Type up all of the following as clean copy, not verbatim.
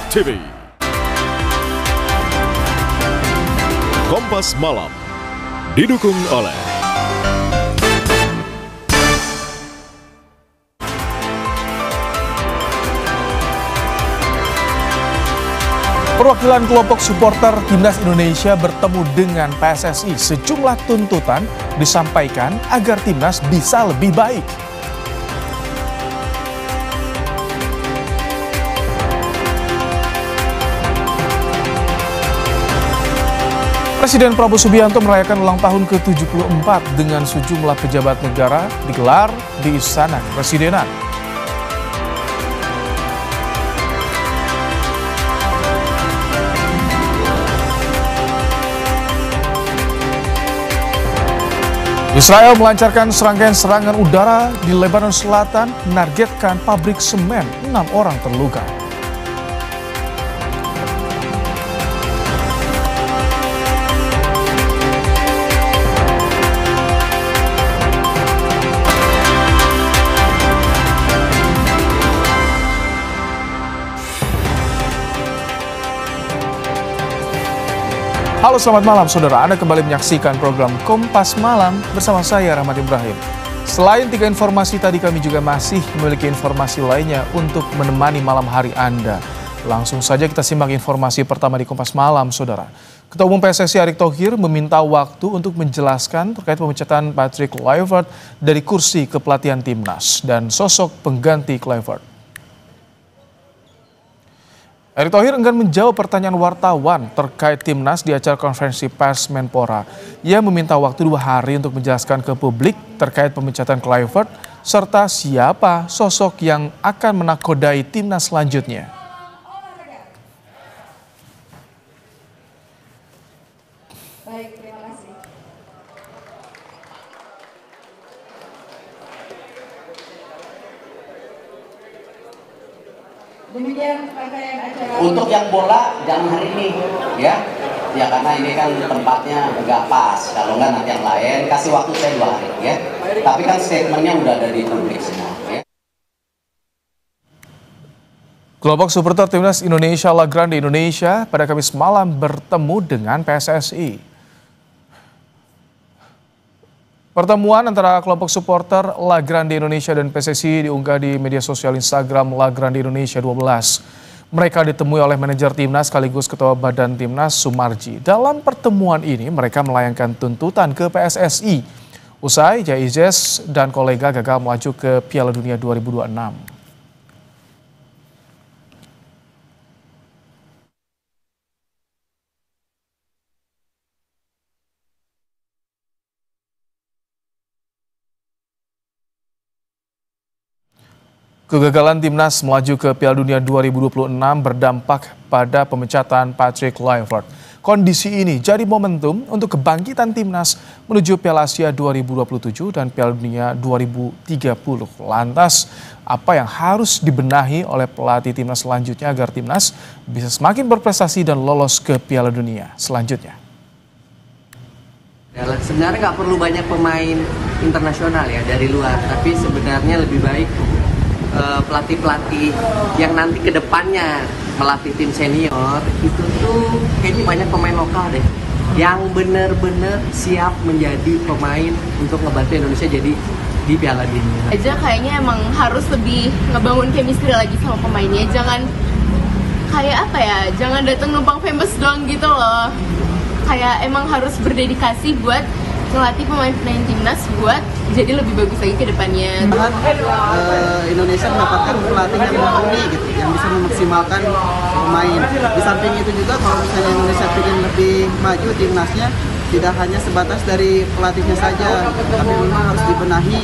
TV. Kompas Malam didukung oleh perwakilan kelompok supporter Timnas Indonesia bertemu dengan PSSI. Sejumlah tuntutan disampaikan agar Timnas bisa lebih baik. Presiden Prabowo Subianto merayakan ulang tahun ke-74 dengan sejumlah pejabat negara digelar di Istana Kepresidenan. Israel melancarkan serangkaian serangan udara di Lebanon Selatan, menargetkan pabrik semen, 6 orang terluka. Halo, selamat malam saudara. Anda kembali menyaksikan program Kompas Malam bersama saya Rahmat Ibrahim. Selain 3 informasi tadi, kami juga masih memiliki informasi lainnya untuk menemani malam hari Anda. Langsung saja kita simak informasi pertama di Kompas Malam saudara. Ketua Umum PSSI Erick Thohir meminta waktu untuk menjelaskan terkait pemecatan Patrick Kluivert dari kursi kepelatihan Timnas dan sosok pengganti Kluivert. Erick Thohir enggan menjawab pertanyaan wartawan terkait Timnas di acara konferensi pers Menpora. Ia meminta waktu 2 hari untuk menjelaskan ke publik terkait pemecatan Kluivert serta siapa sosok yang akan menakodai Timnas selanjutnya. Baik, terima kasih. Demikian rangkaian acara. Untuk yang bola jangan hari ini, ya karena ini kan tempatnya nggak pas. Kalau nggak nanti yang lain, kasih waktu saya 2 hari, ya. Tapi kan statementnya udah ada di publik semua, ya. Kelompok supporter Timnas Indonesia La Grande Indonesia pada Kamis malam bertemu dengan PSSI. Pertemuan antara kelompok supporter La Grande Indonesia dan PSSI diunggah di media sosial Instagram La Grande Indonesia 12. Mereka ditemui oleh manajer Timnas sekaligus Ketua Badan Timnas Sumarji. Dalam pertemuan ini mereka melayangkan tuntutan ke PSSI. Usai Jaizes dan kolega gagal melaju ke Piala Dunia 2026. Kegagalan Timnas melaju ke Piala Dunia 2026 berdampak pada pemecatan Patrick Kluivert. Kondisi ini jadi momentum untuk kebangkitan Timnas menuju Piala Asia 2027 dan Piala Dunia 2030. Lantas, apa yang harus dibenahi oleh pelatih Timnas selanjutnya agar Timnas bisa semakin berprestasi dan lolos ke Piala Dunia selanjutnya? Sebenarnya nggak perlu banyak pemain internasional ya dari luar, tapi sebenarnya lebih baik pelatih-pelatih yang nanti ke depannya melatih tim senior itu tuh kayaknya banyak pemain lokal deh yang bener-bener siap menjadi pemain untuk ngebantu Indonesia jadi di Piala Dunia. Aja kayaknya emang harus lebih ngebangun chemistry lagi sama pemainnya, jangan kayak apa ya, jangan datang numpang famous doang gitu loh. Kayak emang harus berdedikasi buat ngelatih pemain-pemain Timnas buat jadi lebih bagus lagi ke depannya. Indonesia mendapatkan pelatih yang mumpuni gitu, yang bisa memaksimalkan pemain. Di samping itu juga kalau misalnya Indonesia ingin lebih maju Timnasnya, tidak hanya sebatas dari pelatihnya saja, tapi memang harus dibenahi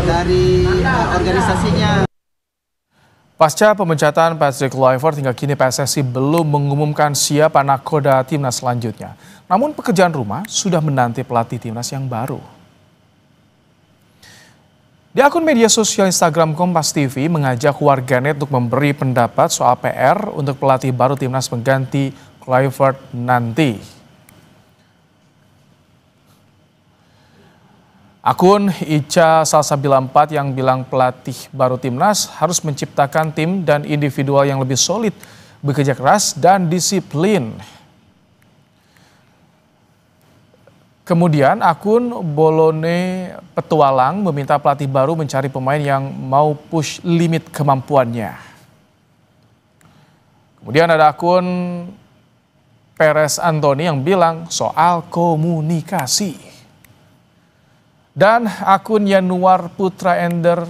dari organisasinya. Pasca pemecatan Patrick Kluivert, hingga kini PSSI belum mengumumkan siapa nakoda Timnas selanjutnya. Namun pekerjaan rumah sudah menanti pelatih Timnas yang baru. Di akun media sosial Instagram Kompas TV mengajak warganet untuk memberi pendapat soal PR untuk pelatih baru Timnas pengganti Kluivert nanti. Akun Ica Salsabila 4 yang bilang pelatih baru Timnas harus menciptakan tim dan individual yang lebih solid bekerja keras dan disiplin. Kemudian akun Bolone Petualang meminta pelatih baru mencari pemain yang mau push limit kemampuannya. Kemudian ada akun Perez Anthony yang bilang soal komunikasi. Dan akun Yanuar Putra Ender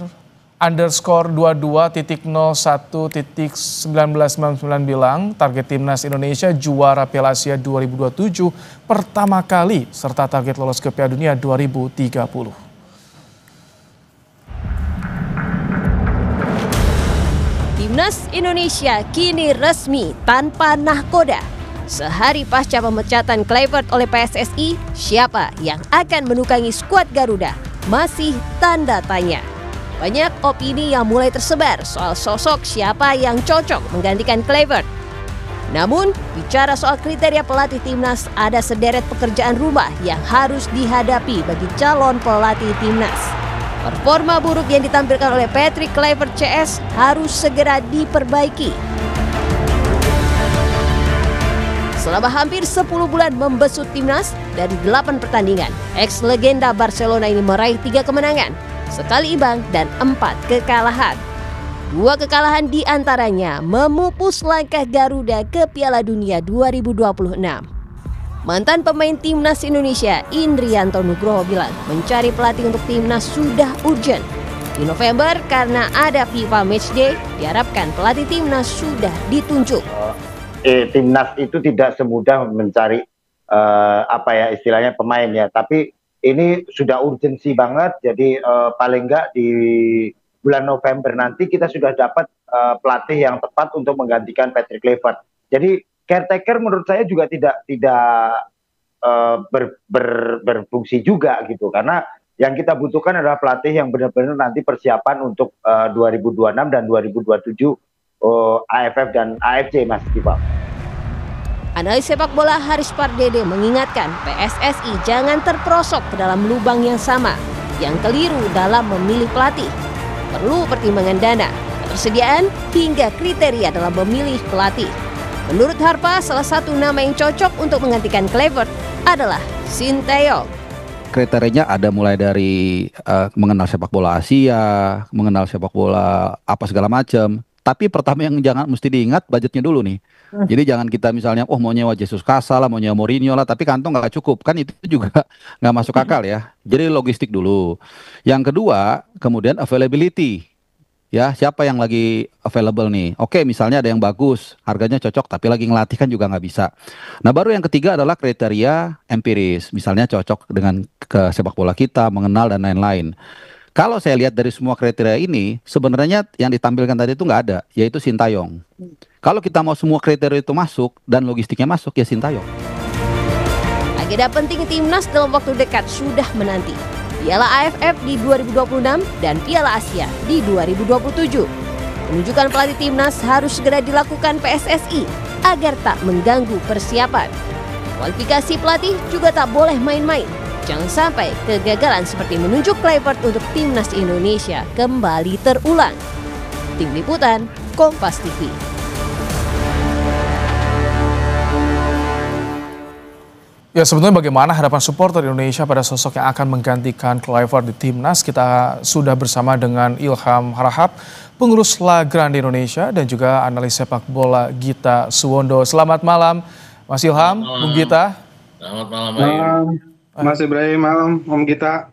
_22.01.1999 bilang target timnas Indonesia juara Piala Asia 2027 pertama kali serta target lolos ke Piala Dunia 2030. Timnas Indonesia kini resmi tanpa nahkoda. Sehari pasca pemecatan Kluivert oleh PSSI, siapa yang akan menukangi skuad Garuda masih tanda tanya. Banyak opini yang mulai tersebar soal sosok siapa yang cocok menggantikan Kluivert. Namun, bicara soal kriteria pelatih timnas, ada sederet pekerjaan rumah yang harus dihadapi bagi calon pelatih timnas. Performa buruk yang ditampilkan oleh Patrick Kluivert CS harus segera diperbaiki. Selama hampir 10 bulan membesut timnas, dari 8 pertandingan, ex-legenda Barcelona ini meraih 3 kemenangan, sekali imbang dan 4 kekalahan. 2 kekalahan diantaranya memupus langkah Garuda ke Piala Dunia 2026. Mantan pemain timnas Indonesia Indrianto Nugroho bilang mencari pelatih untuk timnas sudah urgent. Di November karena ada FIFA Matchday, diharapkan pelatih timnas sudah ditunjuk. Timnas itu tidak semudah mencari istilahnya pemain ya, tapi ini sudah urgensi banget. Jadi paling enggak di bulan November nanti kita sudah dapat pelatih yang tepat untuk menggantikan Patrick Kluivert. Jadi caretaker menurut saya juga tidak berfungsi juga gitu, karena yang kita butuhkan adalah pelatih yang benar-benar nanti persiapan untuk 2026 dan 2027 AFF dan AFC, Mas Iqbal. Analis sepak bola Haris Pardede mengingatkan PSSI jangan terperosok ke dalam lubang yang sama, yang keliru dalam memilih pelatih. Perlu pertimbangan dana, ketersediaan, hingga kriteria dalam memilih pelatih. Menurut Harpa, salah satu nama yang cocok untuk menggantikan Kluivert adalah Sinteyong. Kriterianya ada mulai dari mengenal sepak bola Asia, mengenal sepak bola apa segala macam. Tapi pertama yang jangan mesti diingat budgetnya dulu nih. Jadi jangan kita misalnya mau nyewa Jesus Casa lah, mau nyewa Mourinho lah, tapi kantong nggak cukup. Kan itu juga nggak masuk akal ya. Jadi logistik dulu. Yang kedua, kemudian availability. Ya, siapa yang lagi available nih? Oke, misalnya ada yang bagus, harganya cocok, tapi lagi ngelatih kan juga nggak bisa. Nah, baru yang ketiga adalah kriteria empiris. Misalnya cocok dengan ke sepak bola kita, mengenal dan lain-lain. Kalau saya lihat dari semua kriteria ini, sebenarnya yang ditampilkan tadi itu nggak ada, yaitu Sintayong. Kalau kita mau semua kriteria itu masuk dan logistiknya masuk, ya Sintayong. Agenda penting timnas dalam waktu dekat sudah menanti. Piala AFF di 2026 dan Piala Asia di 2027. Penunjukan pelatih timnas harus segera dilakukan PSSI agar tak mengganggu persiapan. Kualifikasi pelatih juga tak boleh main-main. Jangan sampai kegagalan seperti menunjuk Kluivert untuk timnas Indonesia kembali terulang. Tim Liputan, Kompas TV. Ya, sebetulnya bagaimana harapan supporter Indonesia pada sosok yang akan menggantikan Kluivert di timnas? Kita sudah bersama dengan Ilham Harahap, pengurus La Grande Indonesia, dan juga analis sepak bola Gita Suwondo. Selamat malam, Mas Ilham, Bung Gita. Selamat malam, Mas Ibrahim, malam, Om Gita.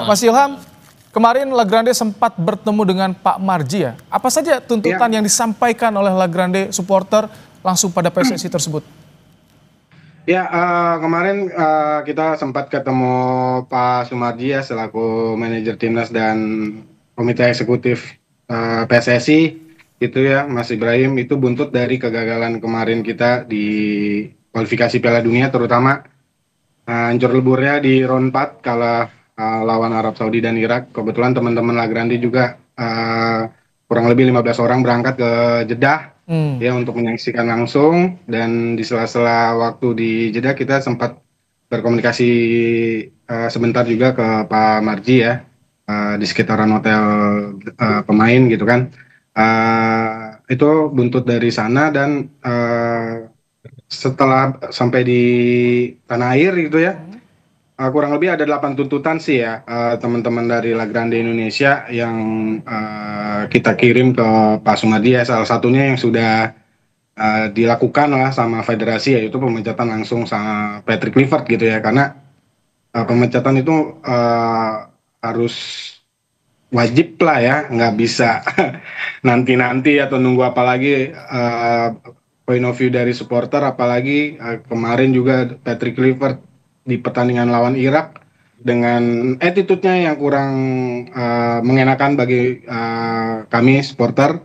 Mas Ilham, kemarin La Grande sempat bertemu dengan Pak Marji ya. Apa saja tuntutan yang disampaikan oleh La Grande supporter langsung pada PSSI tersebut? Ya, kemarin kita sempat ketemu Pak Sumarji ya selaku manajer timnas dan komite eksekutif PSSI gitu ya, Mas Ibrahim. Itu buntut dari kegagalan kemarin kita di kualifikasi Piala Dunia, terutama hancur leburnya di round 4 kalah lawan Arab Saudi dan Irak. Kebetulan teman-teman La Grande juga kurang lebih 15 orang berangkat ke Jeddah ya untuk menyaksikan langsung, dan di sela-sela waktu di Jeddah kita sempat berkomunikasi sebentar juga ke Pak Marji ya di sekitaran hotel pemain gitu kan. itu buntut dari sana dan setelah sampai di tanah air gitu ya, kurang lebih ada 8 tuntutan sih ya, teman-teman dari La Grande Indonesia yang kita kirim ke Pak Sumardi ya. Salah satunya yang sudah dilakukan lah sama federasi, yaitu pemecatan langsung sama Patrick Kluivert gitu ya, karena pemecatan itu harus wajib lah ya, nggak bisa nanti-nanti atau nunggu, apalagi point of view dari supporter, apalagi kemarin juga Patrick Kluivert di pertandingan lawan Irak dengan attitude-nya yang kurang mengenakan bagi kami supporter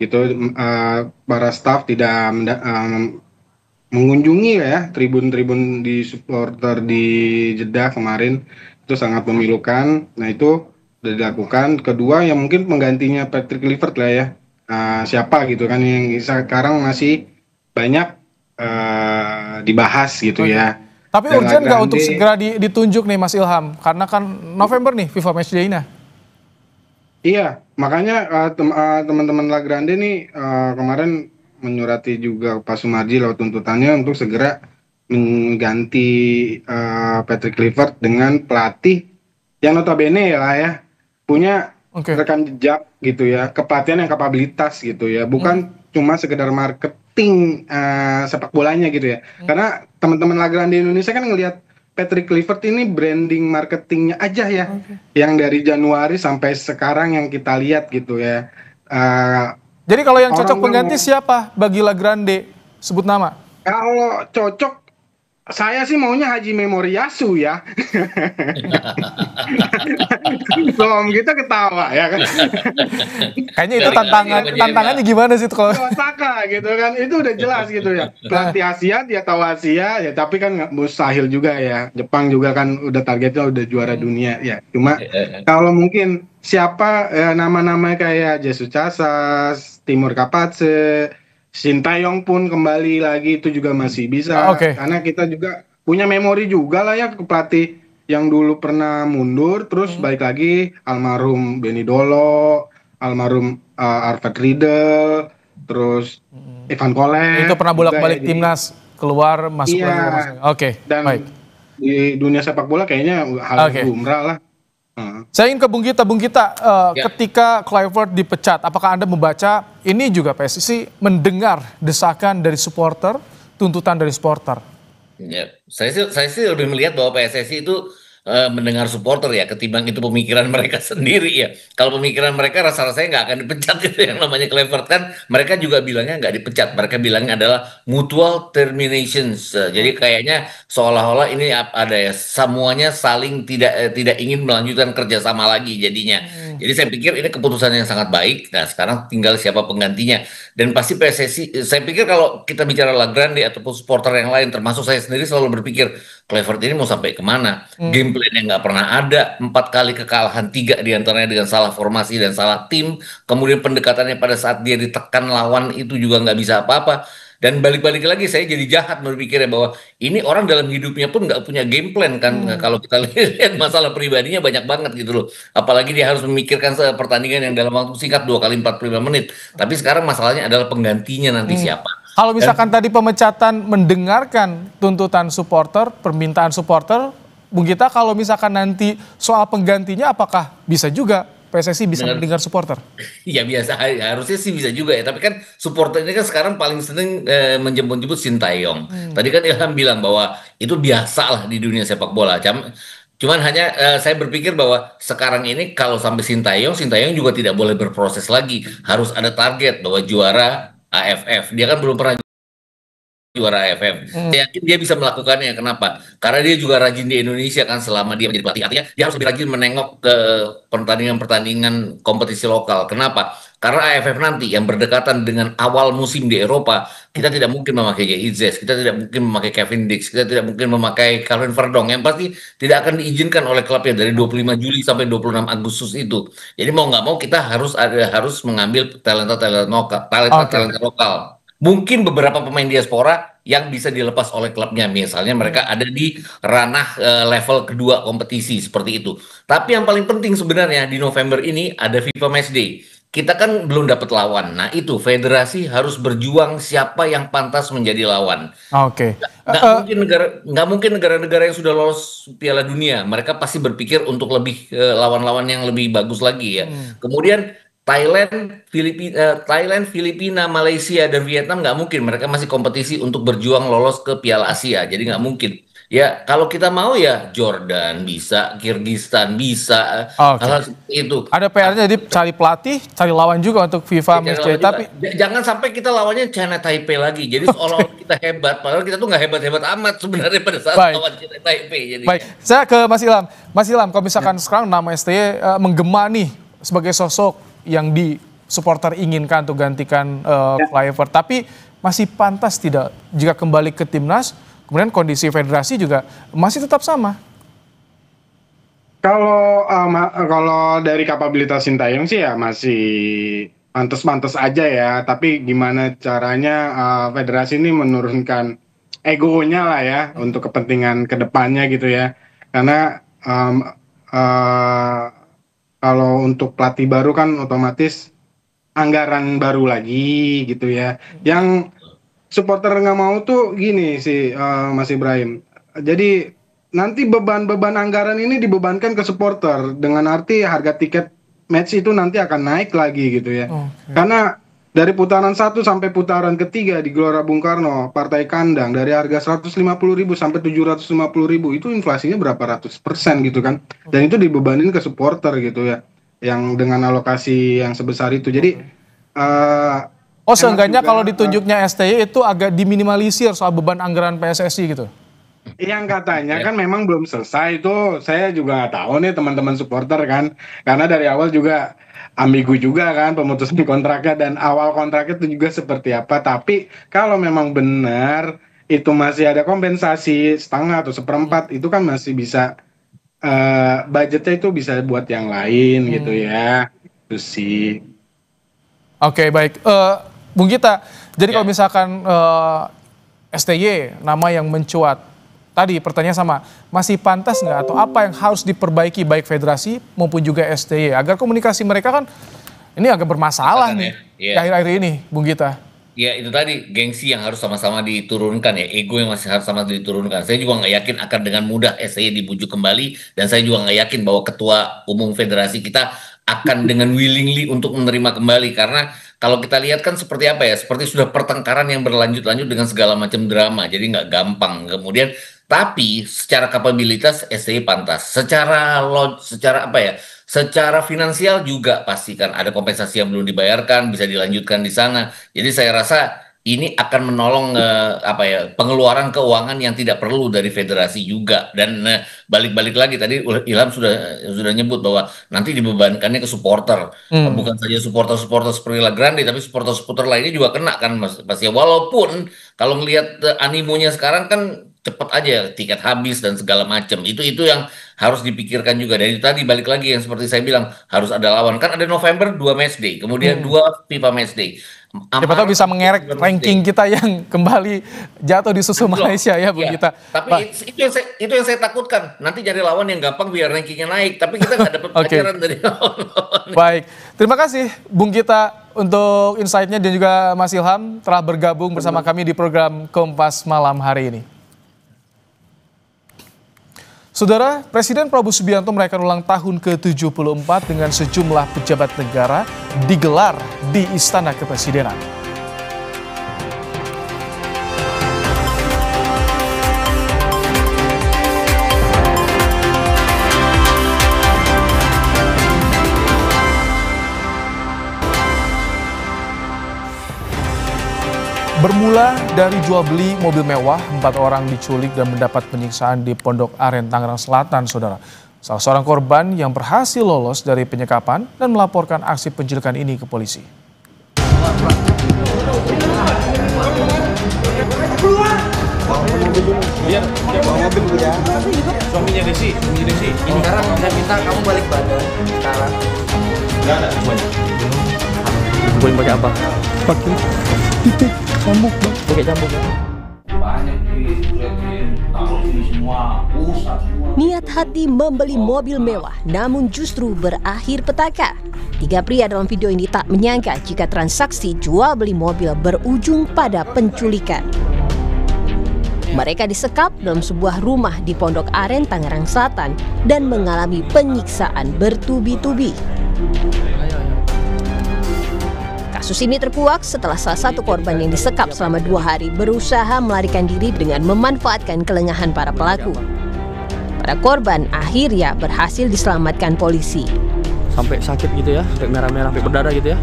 gitu. Para staff tidak mengunjungi ya tribun-tribun di supporter di Jeddah kemarin, itu sangat memilukan. Nah itu sudah dilakukan. Kedua yang mungkin penggantinya Patrick Kluivert lah ya, siapa gitu kan yang sekarang masih banyak dibahas gitu ya. Tapi urgent nggak untuk segera ditunjuk nih Mas Ilham? Karena kan November nih FIFA Matchday-nya. Iya, makanya teman-teman La Grande nih kemarin menyurati juga Pak Sumardi lewat tuntutannya untuk segera mengganti Patrick Kluivert dengan pelatih yang notabene ya punya rekam jejak gitu ya, kepelatihan yang kapabilitas gitu ya, bukan cuma sekedar marketing sepak bolanya gitu ya. Karena teman-teman La Grande Indonesia kan ngelihat Patrick Kluivert ini branding marketingnya aja ya, yang dari Januari sampai sekarang yang kita lihat gitu ya. Jadi kalau yang cocok pengganti siapa bagi La Grande? Sebut nama. Kalau cocok, saya sih maunya Haji Memoriasu ya. Om kita ketawa ya kan. Kayaknya itu tantangannya gimana sih kalau Osaka gitu kan, itu udah jelas gitu ya. Pelatih Asia, dia tahu Asia ya, tapi kan nggak mustahil juga ya. Jepang juga kan udah targetnya udah juara dunia ya. Cuma kalau mungkin siapa nama-nama kayak Jesus Casas, Timur Kapatse, Sintayong pun kembali lagi itu juga masih bisa, karena kita juga punya memori juga lah ya ke pelatih yang dulu pernah mundur terus balik lagi, almarhum Benny Dolo, almarhum Arvid Riedel, terus Ivan Kolev. Itu pernah bolak-balik timnas, keluar masuk lagi. Dan baik. Di dunia sepak bola kayaknya hal lumrah lah. Saya ingin ke Bung Gita, ketika Kluivert dipecat, apakah Anda membaca ini juga PSSI mendengar desakan dari supporter, tuntutan dari supporter? Ya, saya sih lebih melihat bahwa PSSI itu mendengar supporter ya, ketimbang itu pemikiran mereka sendiri ya. Kalau pemikiran mereka rasa-rasanya nggak akan dipecat gitu, yang namanya Kluivert kan mereka juga bilangnya nggak dipecat, mereka bilangnya adalah mutual terminations. Jadi kayaknya seolah-olah ini ada ya, semuanya saling tidak ingin melanjutkan kerjasama lagi jadinya. Jadi saya pikir ini keputusan yang sangat baik. Nah sekarang tinggal siapa penggantinya, dan pasti PSSI, saya pikir kalau kita bicara La Grande ataupun supporter yang lain, termasuk saya sendiri, selalu berpikir Kluivert ini mau sampai kemana. Game plan yang nggak pernah ada, 4 kali kekalahan, 3 diantaranya dengan salah formasi dan salah tim, kemudian pendekatannya pada saat dia ditekan lawan itu juga nggak bisa apa-apa. Dan balik-balik lagi saya jadi jahat berpikirnya bahwa ini orang dalam hidupnya pun nggak punya game plan kan. Kalau kita lihat masalah pribadinya banyak banget gitu loh, apalagi dia harus memikirkan pertandingan yang dalam waktu singkat 2 kali 45 menit. Tapi sekarang masalahnya adalah penggantinya nanti siapa. Kalau misalkan tadi pemecatan mendengarkan tuntutan supporter, permintaan supporter, Bung Gita, kalau misalkan nanti soal penggantinya, apakah bisa juga PSSI bisa mendengar supporter? Ya biasa, harusnya sih bisa juga ya. Tapi kan supporter ini kan sekarang paling sering menjemput-jemput Sintayong. Tadi kan Ilham bilang bahwa itu biasa lah di dunia sepak bola. Cuman hanya saya berpikir bahwa sekarang ini kalau sampai Sintayong juga tidak boleh berproses lagi. Harus ada target bahwa juara AFF. Dia kan belum pernah juara AFF. Saya yakin dia bisa melakukannya. Kenapa? Karena dia juga rajin di Indonesia kan selama dia menjadi pelatih. Artinya dia harus lebih rajin menengok ke pertandingan-pertandingan kompetisi lokal. Kenapa? Karena AFF nanti yang berdekatan dengan awal musim di Eropa, kita tidak mungkin memakai Jay, kita tidak mungkin memakai Kevin Dix, kita tidak mungkin memakai Calvin Verdong, yang pasti tidak akan diizinkan oleh klubnya dari 25 Juli sampai 26 Agustus itu. Jadi mau nggak mau kita harus mengambil talenta lokal. Mungkin beberapa pemain diaspora yang bisa dilepas oleh klubnya, misalnya mereka ada di ranah level kedua kompetisi seperti itu. Tapi yang paling penting sebenarnya di November ini ada FIFA Matchday. kita kan belum dapat lawan. Nah itu federasi harus berjuang siapa yang pantas menjadi lawan. Oke. Nggak mungkin negara-negara yang sudah lolos Piala Dunia, mereka pasti berpikir untuk lebih lawan-lawan yang lebih bagus lagi ya. Kemudian Thailand, Filipina, Malaysia dan Vietnam nggak mungkin, mereka masih kompetisi untuk berjuang lolos ke Piala Asia, jadi nggak mungkin. Ya kalau kita mau ya Jordan bisa, Kyrgyzstan bisa, hal seperti itu. Ada PR-nya, jadi cari pelatih, cari lawan juga untuk FIFA matchday. Tapi jangan sampai kita lawannya China Taipei lagi. Jadi seolah-olah kita hebat, padahal kita tuh nggak hebat-hebat amat sebenarnya pada saat lawan China Taipei. Jadi. Baik, saya ke Mas Ilham. Mas Ilham, kalau misalkan sekarang nama STY menggema nih sebagai sosok yang di supporter inginkan untuk gantikan Kluivert, tapi masih pantas tidak jika kembali ke timnas? Kemudian kondisi federasi juga masih tetap sama. Kalau dari kapabilitas Sintayong sih ya masih pantas-pantas aja ya. Tapi gimana caranya federasi ini menurunkan egonya lah ya untuk kepentingan kedepannya gitu ya. Karena kalau untuk pelatih baru kan otomatis anggaran baru lagi gitu ya. Yang supporter nggak mau tuh gini sih Mas Ibrahim. Jadi nanti beban-beban anggaran ini dibebankan ke supporter dengan arti harga tiket match itu nanti akan naik lagi gitu ya. Karena dari putaran 1 sampai putaran ketiga di Gelora Bung Karno, partai kandang dari harga 150.000 sampai 750.000 itu inflasinya berapa ratus persen gitu kan. Dan itu dibebanin ke supporter gitu ya. Yang dengan alokasi yang sebesar itu. Jadi seenggaknya kalau ditunjuknya STY itu agak diminimalisir soal beban anggaran PSSI gitu. Yang katanya kan memang belum selesai itu, saya juga nggak tahu nih teman-teman supporter kan, karena dari awal juga ambigu juga kan pemutusan kontraknya dan awal kontraknya itu juga seperti apa. Tapi kalau memang benar itu masih ada kompensasi setengah atau seperempat, itu kan masih bisa budgetnya itu bisa buat yang lain gitu ya. Itu sih. Oke, baik. Bung Gita, jadi kalau misalkan STY nama yang mencuat, tadi pertanyaan sama, masih pantas nggak atau apa yang harus diperbaiki baik federasi maupun juga STY agar komunikasi mereka kan ini agak bermasalah nih akhir-akhir ini, Bung Gita. Ya itu tadi gengsi yang harus sama-sama diturunkan ya, ego yang masih harus sama diturunkan. Saya juga nggak yakin akan dengan mudah STY dibujuk kembali, dan saya juga nggak yakin bahwa ketua umum federasi kita akan dengan willingly untuk menerima kembali, karena kalau kita lihat kan seperti apa ya, seperti sudah pertengkaran yang berlanjut-lanjut dengan segala macam drama, jadi nggak gampang. Kemudian tapi secara kapabilitas STY pantas, secara apa ya, secara finansial juga pasti kan ada kompensasi yang belum dibayarkan, bisa dilanjutkan di sana. Jadi saya rasa ini akan menolong pengeluaran keuangan yang tidak perlu dari federasi juga. Dan balik-balik lagi tadi Ilham sudah nyebut bahwa nanti dibebankannya ke supporter, bukan saja supporter seperti La Grande, tapi supporter lainnya juga kena kan pasti. Walaupun kalau melihat animonya sekarang kan cepet aja tiket habis dan segala macam, itu yang harus dipikirkan juga. Dan itu tadi balik lagi yang seperti saya bilang, harus ada lawan. Kan ada November 2 matchday, kemudian 2 FIFA matchday. Siapa tahu bisa mengerek ranking kita yang kembali jatuh di susul Malaysia ya, Bung Gita. Tapi itu yang saya takutkan. Nanti cari lawan yang gampang biar rankingnya naik. Tapi kita nggak dapat pelajaran dari lawan. Baik, terima kasih Bung Gita untuk insight-nya dan juga Mas Ilham telah bergabung bersama kami di program Kompas Malam hari ini. Saudara, Presiden Prabowo Subianto merayakan ulang tahun ke-74 dengan sejumlah pejabat negara digelar di Istana Kepresidenan. Bermula dari jual beli mobil mewah, 4 orang diculik dan mendapat penyiksaan di Pondok Aren, Tangerang Selatan, saudara. Salah seorang korban yang berhasil lolos dari penyekapan dan melaporkan aksi penculikan ini ke polisi. Biar bawa mobil ya. Suaminya Desi. Ini sekarang saya minta kamu balik badan. Sekarang. Enggak ada semuanya. Boleh pakai apa? Pakai titik cambuk, Bang. Pakai cambuk. Banyak di Niat hati membeli mobil mewah, namun justru berakhir petaka. 3 pria dalam video ini tak menyangka jika transaksi jual beli mobil berujung pada penculikan. Mereka disekap dalam sebuah rumah di Pondok Aren, Tangerang Selatan dan mengalami penyiksaan bertubi-tubi. Kasus ini terkuak setelah salah satu korban yang disekap selama 2 hari berusaha melarikan diri dengan memanfaatkan kelengahan para pelaku. Para korban akhirnya berhasil diselamatkan polisi. Sampai sakit gitu ya, sampai merah-merah, sampai berdarah gitu ya.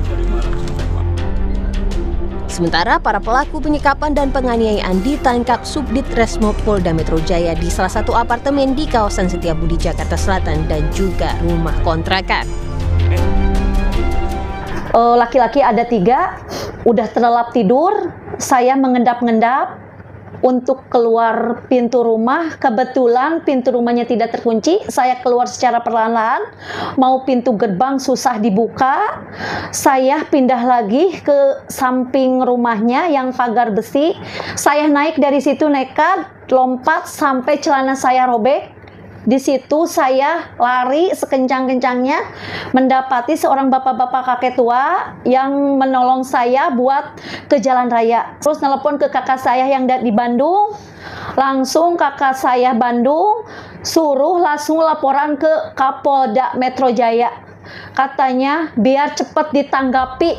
Sementara para pelaku penyekapan dan penganiayaan ditangkap Subdit Resmob Polda Metro Jaya di salah satu apartemen di kawasan Setiabudi, Jakarta Selatan dan juga rumah kontrakan. Laki-laki ada 3, udah terlelap tidur, saya mengendap-endap untuk keluar pintu rumah. Kebetulan pintu rumahnya tidak terkunci, saya keluar secara perlahan-lahan, mau pintu gerbang susah dibuka, saya pindah lagi ke samping rumahnya yang pagar besi, saya naik dari situ nekat, lompat sampai celana saya robek. Di situ saya lari sekencang-kencangnya mendapati seorang bapak-bapak kakek tua yang menolong saya buat ke jalan raya. Terus nelpon ke kakak saya yang di Bandung, langsung kakak saya Bandung suruh langsung laporan ke Kapolda Metro Jaya. Katanya biar cepat ditanggapi.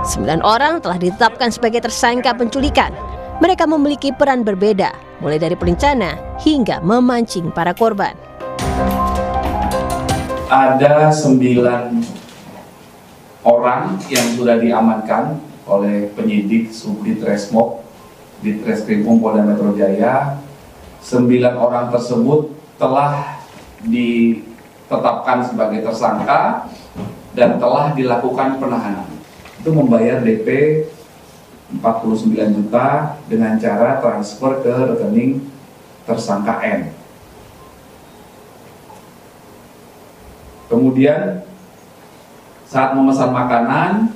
9 orang telah ditetapkan sebagai tersangka penculikan. Mereka memiliki peran berbeda, mulai dari perencana hingga memancing para korban. Ada 9 orang yang sudah diamankan oleh penyidik Subdit Resmob di Treskrimum Polda Metro Jaya. 9 orang tersebut telah ditetapkan sebagai tersangka dan telah dilakukan penahanan. Itu membayar DP 49 juta dengan cara transfer ke rekening tersangka N. Kemudian saat memesan makanan,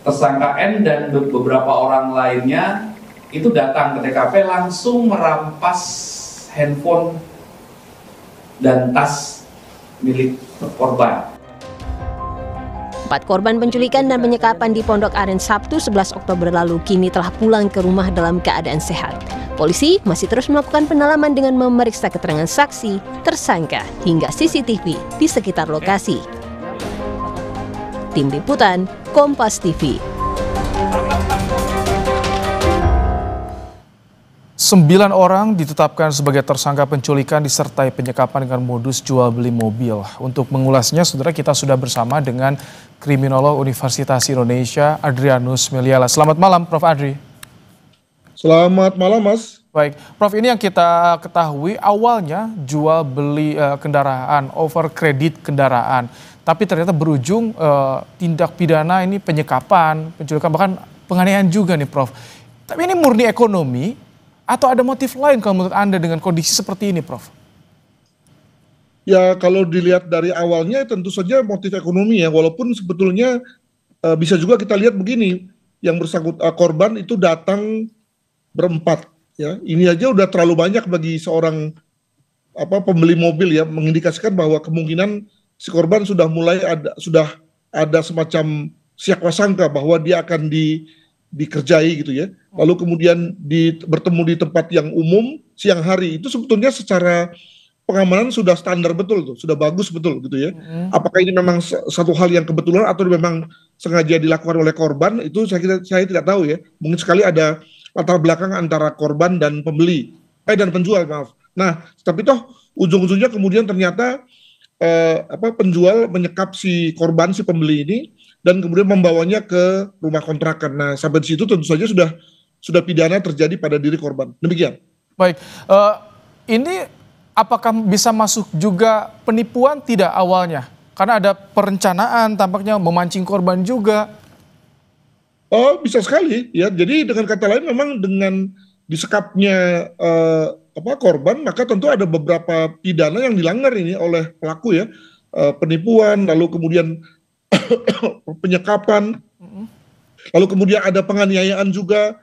tersangka N dan beberapa orang lainnya itu datang ke TKP langsung merampas handphone dan tas milik korban. 4 korban penculikan dan penyekapan di Pondok Aren Sabtu 11 Oktober lalu kini telah pulang ke rumah dalam keadaan sehat. Polisi masih terus melakukan pendalaman dengan memeriksa keterangan saksi, tersangka, hingga CCTV di sekitar lokasi. Tim Liputan, Kompas TV. 9 orang ditetapkan sebagai tersangka penculikan disertai penyekapan dengan modus jual beli mobil. Untuk mengulasnya, saudara, kita sudah bersama dengan Kriminolog Universitas Indonesia, Adrianus Meliala. Selamat malam, Prof. Adri. Selamat malam, Mas. Baik, Prof, ini yang kita ketahui awalnya jual beli kendaraan, over kredit kendaraan. Tapi ternyata berujung tindak pidana ini penyekapan, penculikan, bahkan penganiayaan juga nih, Prof. Tapi ini murni ekonomi atau ada motif lain kalau menurut Anda dengan kondisi seperti ini, Prof? Ya, kalau dilihat dari awalnya tentu saja motif ekonomi ya, walaupun sebetulnya bisa juga kita lihat begini, yang bersangkutan korban itu datang berempat ya. Ini aja udah terlalu banyak bagi seorang pembeli mobil ya, mengindikasikan bahwa kemungkinan si korban sudah mulai ada semacam siak prasangka bahwa dia akan dikerjai gitu ya. Lalu kemudian bertemu di tempat yang umum siang hari, itu sebetulnya secara pengamanan sudah standar betul tuh, sudah bagus betul gitu ya. Apakah ini memang satu hal yang kebetulan atau memang sengaja dilakukan oleh korban, itu saya tidak tahu ya. Mungkin sekali ada latar belakang antara korban dan pembeli, dan penjual, maaf. Nah, tapi toh ujung-ujungnya kemudian ternyata penjual menyekap si korban, si pembeli ini, dan kemudian membawanya ke rumah kontrakan. Nah, sampai di situ tentu saja sudah pidana terjadi pada diri korban. Demikian. Baik, ini apakah bisa masuk juga penipuan tidak awalnya? Karena ada perencanaan tampaknya memancing korban juga. Oh, bisa sekali ya. Jadi dengan kata lain memang dengan disekapnya korban, maka tentu ada beberapa pidana yang dilanggar ini oleh pelaku ya. Penipuan, lalu kemudian penyekapan, Lalu kemudian ada penganiayaan juga.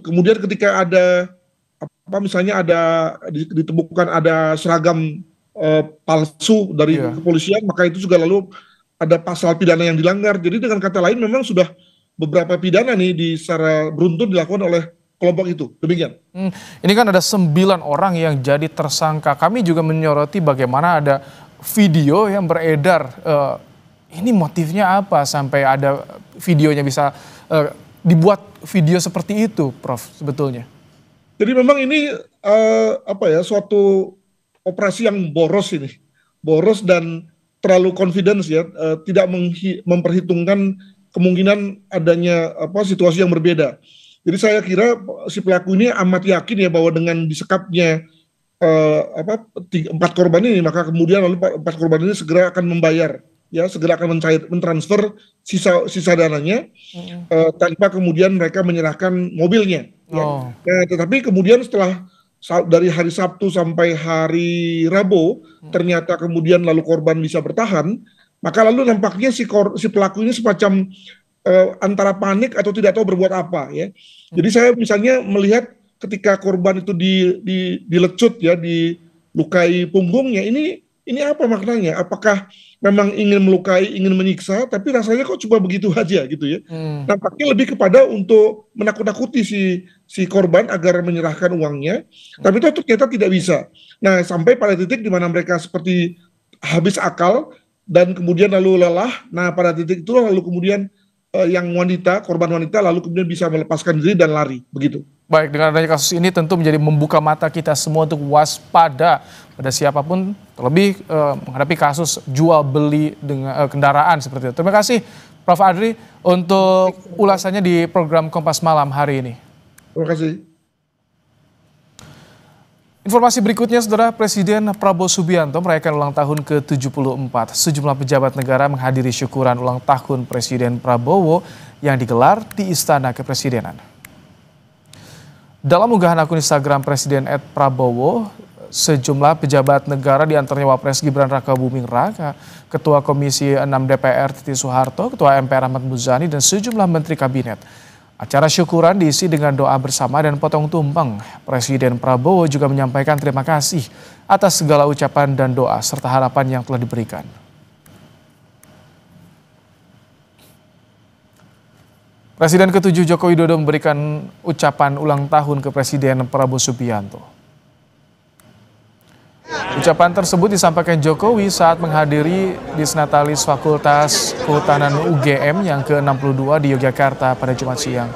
Kemudian ketika ada misalnya ada ditemukan ada seragam palsu dari kepolisian, maka itu juga lalu ada pasal pidana yang dilanggar. Jadi dengan kata lain memang sudah beberapa pidana nih secara beruntun dilakukan oleh kelompok itu. Demikian. Ini kan ada 9 orang yang jadi tersangka. Kami juga menyoroti bagaimana ada video yang beredar. Ini motifnya apa sampai ada videonya bisa dibuat video seperti itu, Prof, sebetulnya? Jadi memang ini suatu operasi yang boros ini. Boros dan terlalu confidence ya, tidak memperhitungkan kemungkinan adanya situasi yang berbeda. Jadi saya kira si pelaku ini amat yakin ya bahwa dengan disekapnya 4 korban ini, maka kemudian lalu 4 korban ini segera akan membayar, ya segera akan mentransfer sisa dananya tanpa kemudian mereka menyerahkan mobilnya. Ya. Tetapi kemudian setelah dari hari Sabtu sampai hari Rabu ternyata kemudian lalu korban bisa bertahan, maka lalu nampaknya si pelaku ini semacam antara panik atau tidak tahu berbuat apa ya. Jadi saya misalnya melihat ketika korban itu dilecut ya, dilukai punggungnya, ini apa maknanya? Apakah memang ingin melukai, ingin menyiksa, tapi rasanya kok cuma begitu aja gitu ya. Nampaknya lebih kepada untuk menakut-nakuti si korban agar menyerahkan uangnya, tapi itu ternyata tidak bisa. Nah, sampai pada titik di mana mereka seperti habis akal dan kemudian lalu lelah. Nah, pada titik itu lalu kemudian yang korban wanita lalu kemudian bisa melepaskan diri dan lari, begitu. Baik, dengan adanya kasus ini tentu menjadi membuka mata kita semua untuk waspada pada siapapun, terlebih menghadapi kasus jual beli dengan kendaraan seperti itu. Terima kasih Prof. Adri untuk ulasannya di program Kompas Malam hari ini. Terima kasih. Informasi berikutnya, Saudara, Presiden Prabowo Subianto merayakan ulang tahun ke-74. Sejumlah pejabat negara menghadiri syukuran ulang tahun Presiden Prabowo yang digelar di Istana Kepresidenan. Dalam unggahan akun Instagram Presiden @Prabowo, sejumlah pejabat negara diantaranya Wapres Gibran Rakabuming Raka, Ketua Komisi 6 DPR Titi Soeharto, Ketua MPR Ahmad Muzani, dan sejumlah Menteri Kabinet. Acara syukuran diisi dengan doa bersama dan potong tumpeng. Presiden Prabowo juga menyampaikan terima kasih atas segala ucapan dan doa serta harapan yang telah diberikan. Presiden ke-7 Joko Widodo memberikan ucapan ulang tahun ke Presiden Prabowo Subianto. Ucapan tersebut disampaikan Jokowi saat menghadiri Disnatalis Fakultas Kehutanan UGM yang ke-62 di Yogyakarta pada Jumat siang.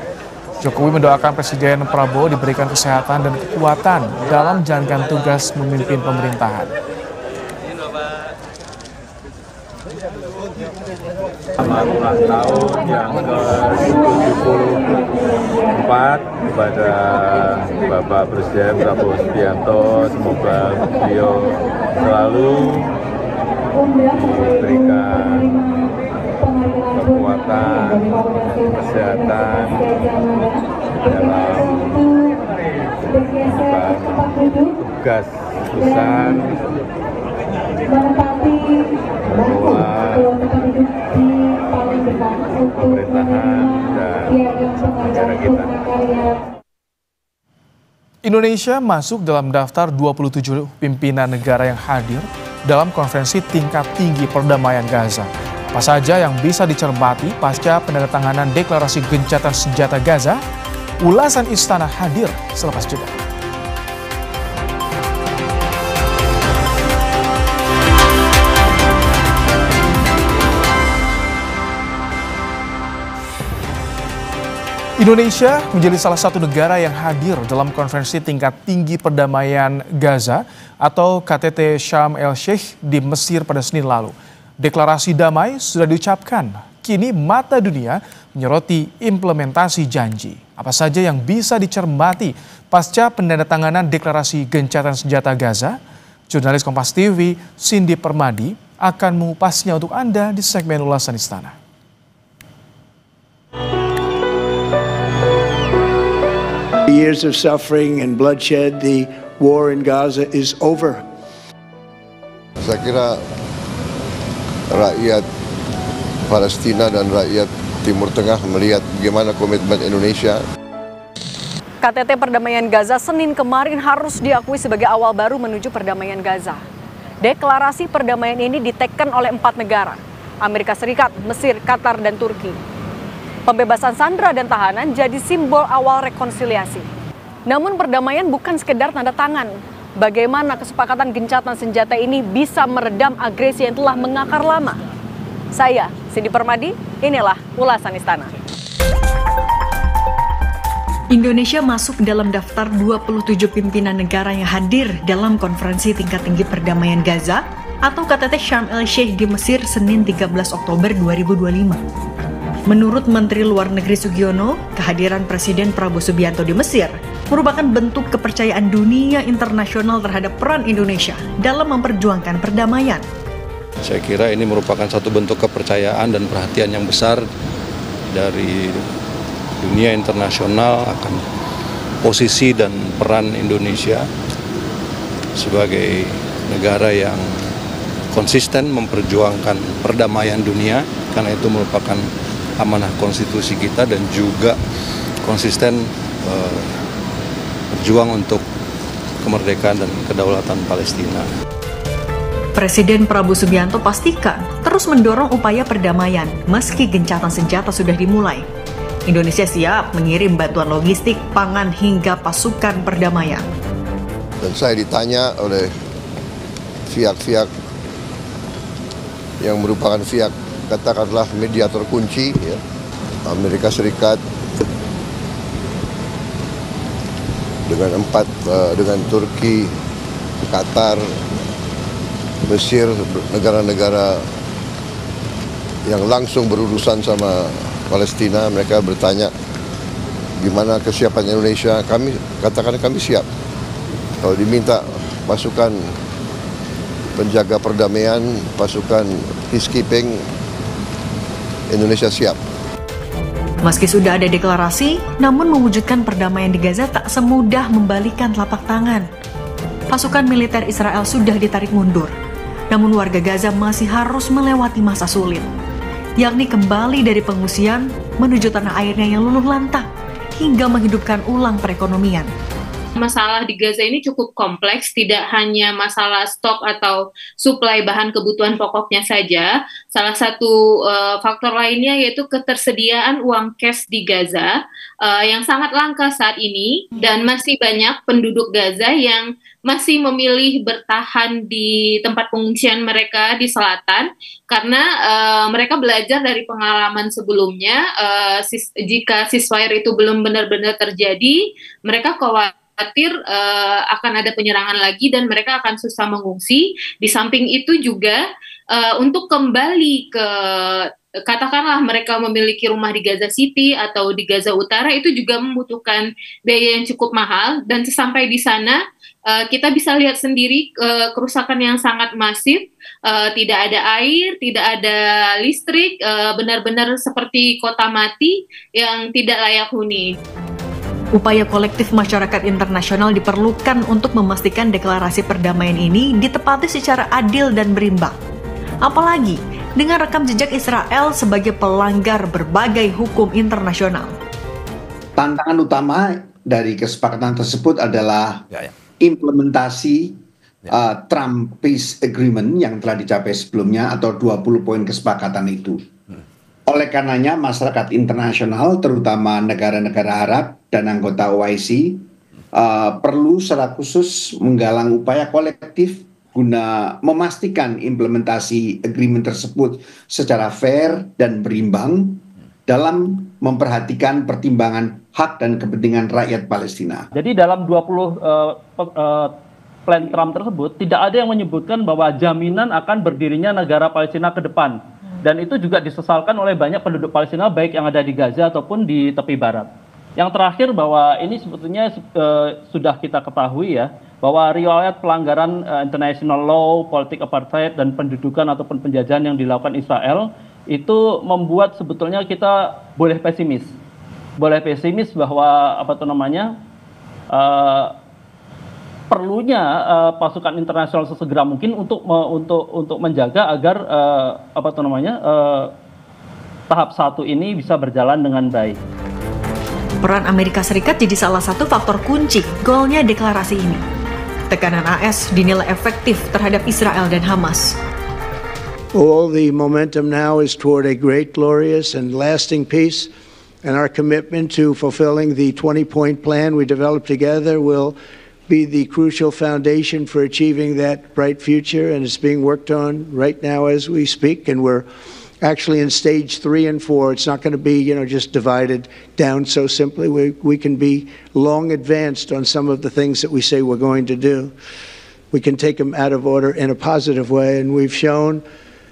Jokowi mendoakan Presiden Prabowo diberikan kesehatan dan kekuatan dalam menjalankan tugas memimpin pemerintahan. Selamat ulang tahun yang ke-74 kepada Bapak Presiden Prabowo Subianto. Semoga beliau selalu diberikan kekuatan, kesehatan dalam tugas besar pemerintahan dan negara kita. Indonesia masuk dalam daftar 27 pimpinan negara yang hadir dalam konferensi tingkat tinggi perdamaian Gaza. Apa saja yang bisa dicermati pasca penandatanganan deklarasi gencatan senjata Gaza? Ulasan Istana hadir selepas jeda. Indonesia menjadi salah satu negara yang hadir dalam konferensi tingkat tinggi perdamaian Gaza atau KTT Sharm el-Sheikh di Mesir pada Senin lalu. Deklarasi damai sudah diucapkan, kini mata dunia menyoroti implementasi janji. Apa saja yang bisa dicermati pasca penandatanganan deklarasi gencatan senjata Gaza? Jurnalis Kompas TV Cindy Permadi akan mengupasnya untuk Anda di segmen ulasan Istana. Years of suffering and bloodshed, the war in Gaza is over. Saya kira rakyat Palestina dan rakyat Timur Tengah melihat bagaimana komitmen Indonesia. KTT Perdamaian Gaza Senin kemarin harus diakui sebagai awal baru menuju perdamaian Gaza. Deklarasi perdamaian ini diteken oleh 4 negara, Amerika Serikat, Mesir, Qatar, dan Turki. Pembebasan sandera dan tahanan jadi simbol awal rekonsiliasi. Namun perdamaian bukan sekedar tanda tangan. Bagaimana kesepakatan gencatan senjata ini bisa meredam agresi yang telah mengakar lama? Saya, Cindy Permadi, inilah ulasan Istana. Indonesia masuk dalam daftar 27 pimpinan negara yang hadir dalam konferensi tingkat tinggi perdamaian Gaza atau KTT Sharm el-Sheikh di Mesir Senin 13 Oktober 2025. Menurut Menteri Luar Negeri Sugiono, kehadiran Presiden Prabowo Subianto di Mesir merupakan bentuk kepercayaan dunia internasional terhadap peran Indonesia dalam memperjuangkan perdamaian. Saya kira ini merupakan satu bentuk kepercayaan dan perhatian yang besar dari dunia internasional akan posisi dan peran Indonesia sebagai negara yang konsisten memperjuangkan perdamaian dunia, karena itu merupakan amanah konstitusi kita, dan juga konsisten berjuang untuk kemerdekaan dan kedaulatan Palestina. Presiden Prabowo Subianto pastikan terus mendorong upaya perdamaian meski gencatan senjata sudah dimulai. Indonesia siap mengirim bantuan logistik, pangan, hingga pasukan perdamaian. Dan saya ditanya oleh pihak-pihak yang merupakan pihak, katakanlah mediator kunci, ya, Amerika Serikat, dengan Turki, Qatar, Mesir, negara-negara yang langsung berurusan sama Palestina. Mereka bertanya gimana kesiapan Indonesia. Kami katakan kami siap. Kalau diminta pasukan penjaga perdamaian, pasukan peacekeeping, Indonesia siap. Meski sudah ada deklarasi, namun mewujudkan perdamaian di Gaza tak semudah membalikan telapak tangan. Pasukan militer Israel sudah ditarik mundur, namun warga Gaza masih harus melewati masa sulit, yakni kembali dari pengungsian menuju tanah airnya yang luluh lantak hingga menghidupkan ulang perekonomian. Masalah di Gaza ini cukup kompleks, tidak hanya masalah stok atau suplai bahan kebutuhan pokoknya saja. Salah satu faktor lainnya yaitu ketersediaan uang cash di Gaza yang sangat langka saat ini, dan masih banyak penduduk Gaza yang masih memilih bertahan di tempat pengungsian mereka di selatan karena mereka belajar dari pengalaman sebelumnya. Jika ceasefire itu belum benar-benar terjadi, mereka khawatir akan ada penyerangan lagi dan mereka akan susah mengungsi. Di samping itu juga untuk kembali ke, katakanlah mereka memiliki rumah di Gaza City atau di Gaza Utara, itu juga membutuhkan biaya yang cukup mahal, dan sesampai di sana kita bisa lihat sendiri kerusakan yang sangat masif. Tidak ada air, tidak ada listrik, benar-benar seperti kota mati yang tidak layak huni. Upaya kolektif masyarakat internasional diperlukan untuk memastikan deklarasi perdamaian ini ditepati secara adil dan berimbang. Apalagi dengan rekam jejak Israel sebagai pelanggar berbagai hukum internasional. Tantangan utama dari kesepakatan tersebut adalah implementasi Trump Peace Agreement yang telah dicapai sebelumnya, atau 20 poin kesepakatan itu. Oleh karenanya masyarakat internasional, terutama negara-negara Arab dan anggota OIC, perlu secara khusus menggalang upaya kolektif guna memastikan implementasi agreement tersebut secara fair dan berimbang dalam memperhatikan pertimbangan hak dan kepentingan rakyat Palestina. Jadi dalam 20 plan Trump tersebut tidak ada yang menyebutkan bahwa jaminan akan berdirinya negara Palestina ke depan. Dan itu juga disesalkan oleh banyak penduduk Palestina, baik yang ada di Gaza ataupun di tepi barat. Yang terakhir, bahwa ini sebetulnya sudah kita ketahui ya, bahwa riwayat pelanggaran international law, politik apartheid, dan pendudukan ataupun penjajahan yang dilakukan Israel itu membuat sebetulnya kita boleh pesimis. Boleh pesimis bahwa perlunya pasukan internasional sesegera mungkin untuk menjaga agar tahap 1 ini bisa berjalan dengan baik. Peran Amerika Serikat jadi salah satu faktor kunci golnya deklarasi ini. Tekanan AS dinilai efektif terhadap Israel dan Hamas. All the momentum now is toward a great, glorious, and lasting peace, and our commitment to fulfilling the 20-point plan we developed together will be the crucial foundation for achieving that bright future, and it's being worked on right now as we speak, and we're actually in stage 3 and 4. It's not going to be, just divided down so simply. We can be long advanced on some of the things that we say we're going to do. We can take them out of order in a positive way, and we've shown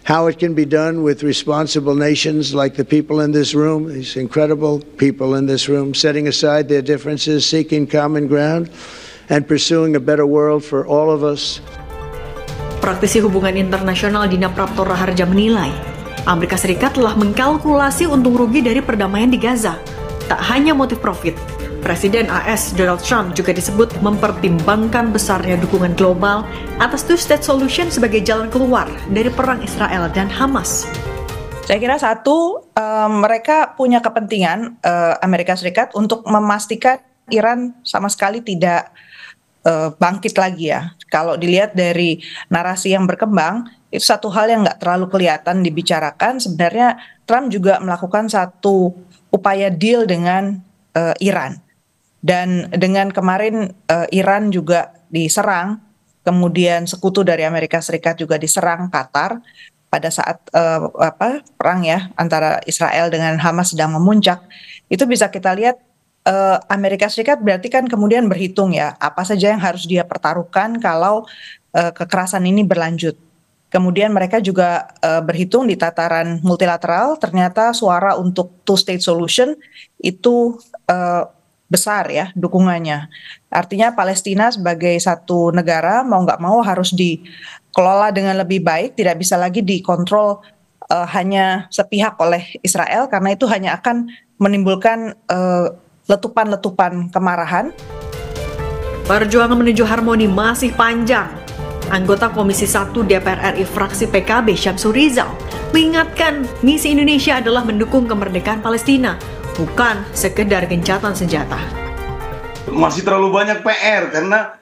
how it can be done with responsible nations like the people in this room, these incredible people in this room, setting aside their differences, seeking common ground, and pursuing a better world for all of us. Praktisi hubungan internasional Dina Prapto Raharja menilai, Amerika Serikat telah mengkalkulasi untung rugi dari perdamaian di Gaza. Tak hanya motif profit, Presiden AS Donald Trump juga disebut mempertimbangkan besarnya dukungan global atas two-state solution sebagai jalan keluar dari perang Israel dan Hamas. Saya kira satu, mereka punya kepentingan Amerika Serikat untuk memastikan Iran sama sekali tidak bangkit lagi ya. Kalau dilihat dari narasi yang berkembang, itu satu hal yang nggak terlalu kelihatan dibicarakan. Sebenarnya Trump juga melakukan satu upaya deal dengan Iran. Dan dengan kemarin Iran juga diserang, kemudian sekutu dari Amerika Serikat juga diserang, Qatar, pada saat perang ya antara Israel dengan Hamas sedang memuncak, itu bisa kita lihat Amerika Serikat berarti kan kemudian berhitung ya, apa saja yang harus dia pertaruhkan kalau kekerasan ini berlanjut. Kemudian mereka juga berhitung di tataran multilateral, ternyata suara untuk two-state solution itu besar ya dukungannya. Artinya Palestina sebagai satu negara mau nggak mau harus dikelola dengan lebih baik, tidak bisa lagi dikontrol hanya sepihak oleh Israel, karena itu hanya akan menimbulkan letupan-letupan kemarahan. Perjuangan menuju harmoni masih panjang. Anggota Komisi 1 DPR RI fraksi PKB Syamsur Rizal mengingatkan misi Indonesia adalah mendukung kemerdekaan Palestina, bukan sekedar gencatan senjata. Masih terlalu banyak PR karena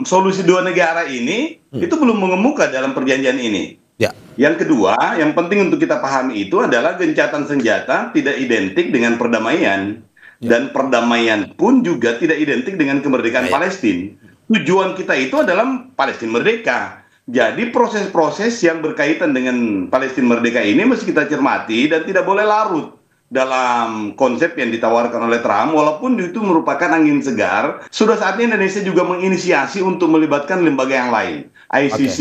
solusi dua negara ini itu belum mengemuka dalam perjanjian ini. Yang kedua, yang penting untuk kita pahami itu adalah gencatan senjata tidak identik dengan perdamaian. Dan perdamaian pun juga tidak identik dengan kemerdekaan Palestina. Tujuan kita itu adalah Palestina merdeka. Jadi proses-proses yang berkaitan dengan Palestina merdeka ini mesti kita cermati dan tidak boleh larut dalam konsep yang ditawarkan oleh Trump, walaupun itu merupakan angin segar. Sudah saatnya Indonesia juga menginisiasi untuk melibatkan lembaga yang lain. ICC,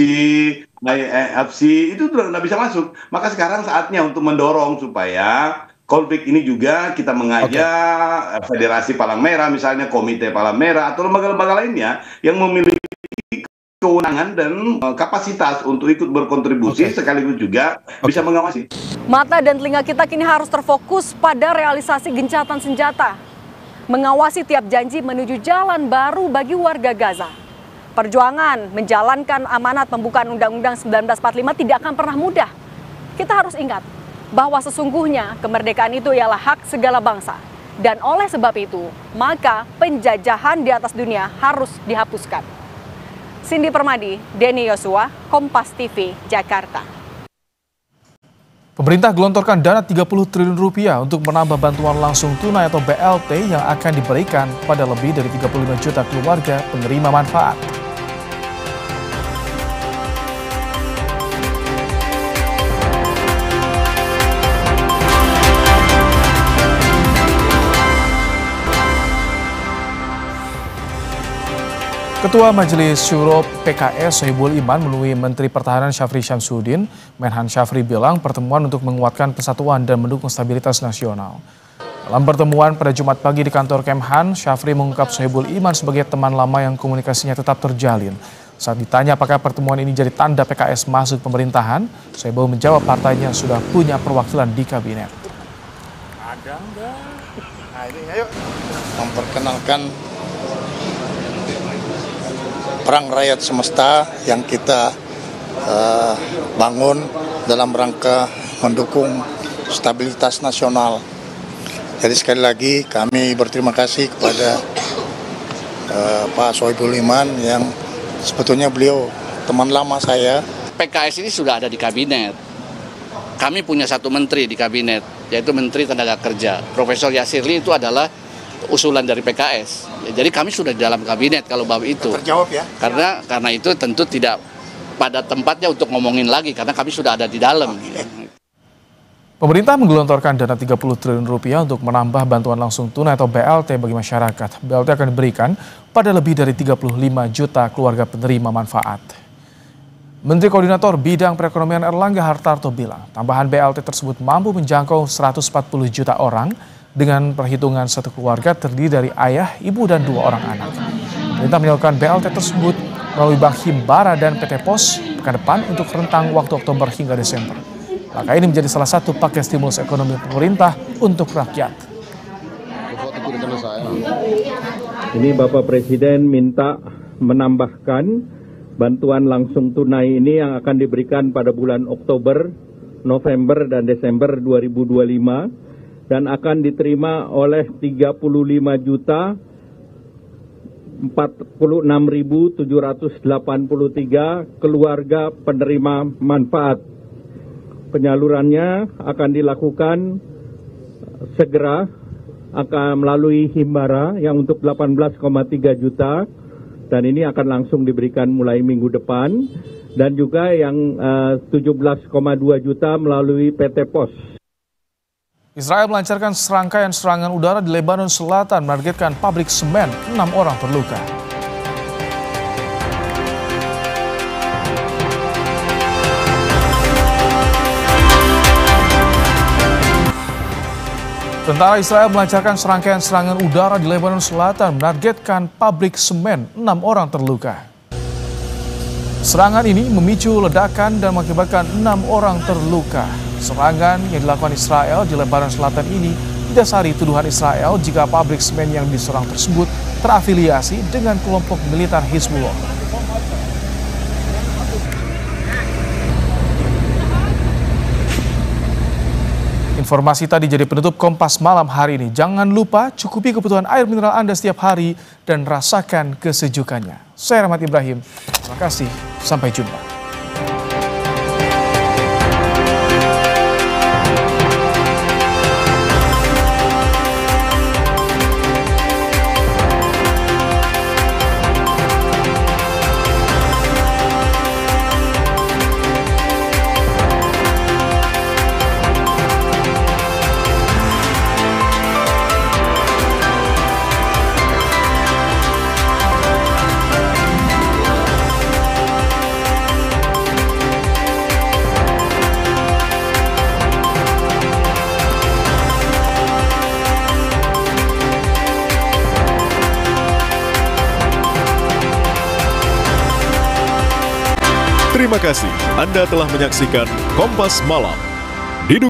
IFC, itu sudah tidak bisa masuk. Maka sekarang saatnya untuk mendorong supaya konflik ini juga kita mengajak Federasi Palang Merah, misalnya Komite Palang Merah, atau lembaga-lembaga lainnya yang memiliki kewenangan dan kapasitas untuk ikut berkontribusi sekaligus juga bisa mengawasi. Mata dan telinga kita kini harus terfokus pada realisasi gencatan senjata, mengawasi tiap janji menuju jalan baru bagi warga Gaza. Perjuangan menjalankan amanat pembukaan Undang-Undang 1945 tidak akan pernah mudah. Kita harus ingat bahwa sesungguhnya kemerdekaan itu ialah hak segala bangsa. Dan oleh sebab itu, maka penjajahan di atas dunia harus dihapuskan. Cindy Permadi, Denny Yosua, Kompas TV, Jakarta. Pemerintah gelontorkan dana 30 triliun rupiah untuk menambah bantuan langsung tunai atau BLT yang akan diberikan pada lebih dari 35 juta keluarga penerima manfaat. Ketua Majelis Syuro PKS Sohibul Iman menemui Menteri Pertahanan Syafri Syamsuddin. Menhan Syafri bilang pertemuan untuk menguatkan persatuan dan mendukung stabilitas nasional. Dalam pertemuan pada Jumat pagi di kantor Kemhan, Syafri mengungkap Sohibul Iman sebagai teman lama yang komunikasinya tetap terjalin. Saat ditanya apakah pertemuan ini jadi tanda PKS masuk pemerintahan, Sohibul menjawab partainya sudah punya perwakilan di kabinet. Ada enggak? Nah ini ayo memperkenalkan perang rakyat semesta yang kita bangun dalam rangka mendukung stabilitas nasional. Jadi sekali lagi kami berterima kasih kepada Pak Sohibul Iman yang sebetulnya beliau teman lama saya. PKS ini sudah ada di kabinet. Kami punya satu menteri di kabinet, yaitu Menteri Tenaga Kerja. Profesor Yasirli itu adalah usulan dari PKS. Jadi kami sudah di dalam kabinet kalau bab itu. Terjawab ya? Karena itu tentu tidak pada tempatnya untuk ngomongin lagi, karena kami sudah ada di dalam. Pemerintah menggelontorkan dana 30 triliun rupiah untuk menambah bantuan langsung tunai atau BLT bagi masyarakat. BLT akan diberikan pada lebih dari 35 juta keluarga penerima manfaat. Menteri Koordinator Bidang Perekonomian Erlangga Hartarto bilang, tambahan BLT tersebut mampu menjangkau 140 juta orang dengan perhitungan satu keluarga terdiri dari ayah, ibu, dan 2 orang anak. Pemerintah menyalurkan BLT tersebut melalui Bank Himbara dan PT Pos pekan depan untuk rentang waktu Oktober hingga Desember. Langkah ini menjadi salah satu paket stimulus ekonomi pemerintah untuk rakyat. Ini Bapak Presiden minta menambahkan bantuan langsung tunai ini yang akan diberikan pada bulan Oktober, November, dan Desember 2025 dan akan diterima oleh 35.46.783 keluarga penerima manfaat. Penyalurannya akan dilakukan segera, akan melalui Himbara yang untuk 18,3 juta dan ini akan langsung diberikan mulai minggu depan, dan juga yang 17,2 juta melalui PT Pos. Israel melancarkan serangkaian serangan udara di Lebanon Selatan, menargetkan pabrik semen, 6 orang terluka. Tentara Israel melancarkan serangkaian serangan udara di Lebanon Selatan, menargetkan pabrik semen, 6 orang terluka. Serangan ini memicu ledakan dan mengakibatkan 6 orang terluka. Serangan yang dilakukan Israel di Lebanon Selatan ini didasari tuduhan Israel jika pabrik semen yang diserang tersebut terafiliasi dengan kelompok militer Hizbullah. Informasi tadi jadi penutup Kompas Malam hari ini. Jangan lupa cukupi kebutuhan air mineral Anda setiap hari dan rasakan kesejukannya. Saya Rahmat Ibrahim. Terima kasih. Sampai jumpa. Terima kasih Anda telah menyaksikan Kompas Malam.